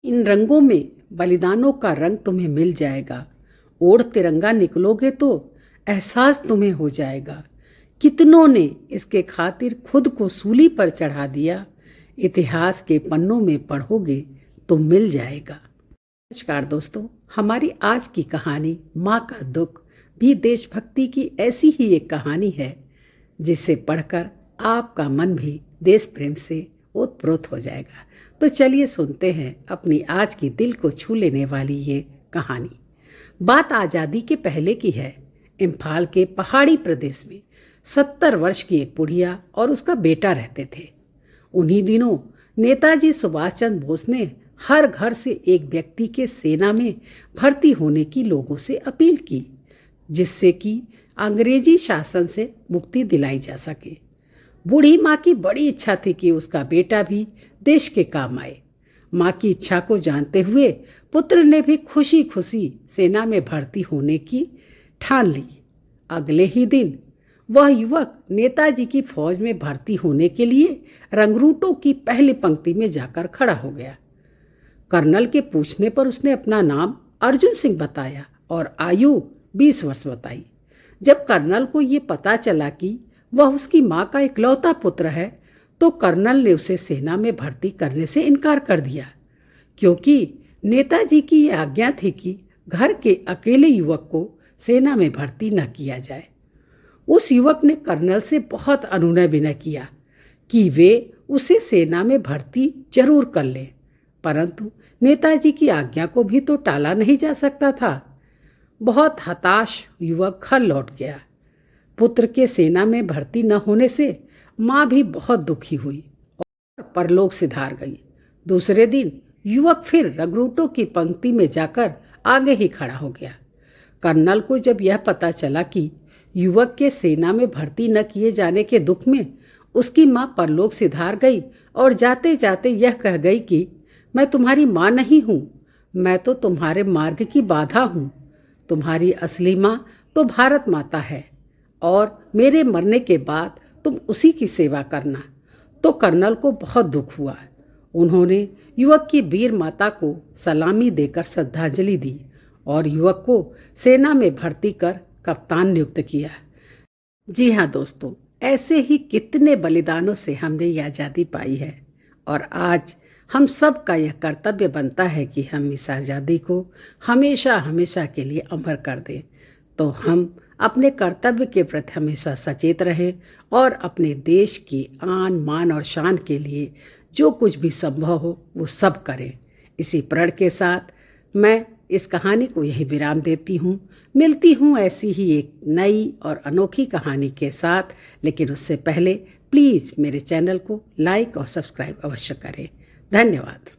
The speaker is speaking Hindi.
इन रंगों में बलिदानों का रंग तुम्हें मिल जाएगा। ओढ़ तिरंगा निकलोगे तो एहसास तुम्हें हो जाएगा। कितनों ने इसके खातिर खुद को सूली पर चढ़ा दिया। इतिहास के पन्नों में पढ़ोगे तो मिल जाएगा। नमस्कार दोस्तों, हमारी आज की कहानी माँ का दुख भी देशभक्ति की ऐसी ही एक कहानी है जिसे पढ़कर आपका मन भी देश प्रेम से ओतप्रोत हो जाएगा। तो चलिए सुनते हैं अपनी आज की दिल को छू लेने वाली ये कहानी। बात आज़ादी के पहले की है। इम्फाल के पहाड़ी प्रदेश में 70 वर्ष की एक बुढ़िया और उसका बेटा रहते थे। उन्हीं दिनों नेताजी सुभाष चंद्र बोस ने हर घर से एक व्यक्ति के सेना में भर्ती होने की लोगों से अपील की, जिससे कि अंग्रेजी शासन से मुक्ति दिलाई जा सके। बूढ़ी माँ की बड़ी इच्छा थी कि उसका बेटा भी देश के काम आए। माँ की इच्छा को जानते हुए पुत्र ने भी खुशी खुशी सेना में भर्ती होने की ठान ली। अगले ही दिन वह युवक नेताजी की फौज में भर्ती होने के लिए रंगरूटों की पहली पंक्ति में जाकर खड़ा हो गया। कर्नल के पूछने पर उसने अपना नाम अर्जुन सिंह बताया और आयु 20 वर्ष बताई। जब कर्नल को ये पता चला कि वह उसकी माँ का इकलौता पुत्र है, तो कर्नल ने उसे सेना में भर्ती करने से इनकार कर दिया, क्योंकि नेताजी की ये आज्ञा थी कि घर के अकेले युवक को सेना में भर्ती न किया जाए। उस युवक ने कर्नल से बहुत अनुनय विनय किया कि वे उसे सेना में भर्ती जरूर कर लें, परंतु नेताजी की आज्ञा को भी तो टाला नहीं जा सकता था। बहुत हताश युवक घर लौट गया। पुत्र के सेना में भर्ती न होने से माँ भी बहुत दुखी हुई और परलोक सिधार गई। दूसरे दिन युवक फिर रंगरूटों की पंक्ति में जाकर आगे ही खड़ा हो गया। कर्नल को जब यह पता चला कि युवक के सेना में भर्ती न किए जाने के दुख में उसकी माँ परलोक सिधार गई और जाते जाते यह कह गई कि मैं तुम्हारी माँ नहीं हूँ, मैं तो तुम्हारे मार्ग की बाधा हूँ। तुम्हारी असली माँ तो भारत माता है और मेरे मरने के बाद तुम उसी की सेवा करना। तो कर्नल को बहुत दुख हुआ। उन्होंने युवक की वीर माता को सलामी देकर श्रद्धांजलि दी और युवक को सेना में भर्ती कर कप्तान नियुक्त किया। जी हाँ दोस्तों, ऐसे ही कितने बलिदानों से हमने ये आज़ादी पाई है और आज हम सब का यह कर्तव्य बनता है कि हम इस आज़ादी को हमेशा हमेशा के लिए अमर कर दें। तो हम अपने कर्तव्य के प्रति हमेशा सचेत रहें और अपने देश की आन मान और शान के लिए जो कुछ भी संभव हो वो सब करें। इसी प्रण के साथ मैं इस कहानी को यही विराम देती हूँ। मिलती हूँ ऐसी ही एक नई और अनोखी कहानी के साथ, लेकिन उससे पहले प्लीज़ मेरे चैनल को लाइक और सब्सक्राइब अवश्य करें। धन्यवाद।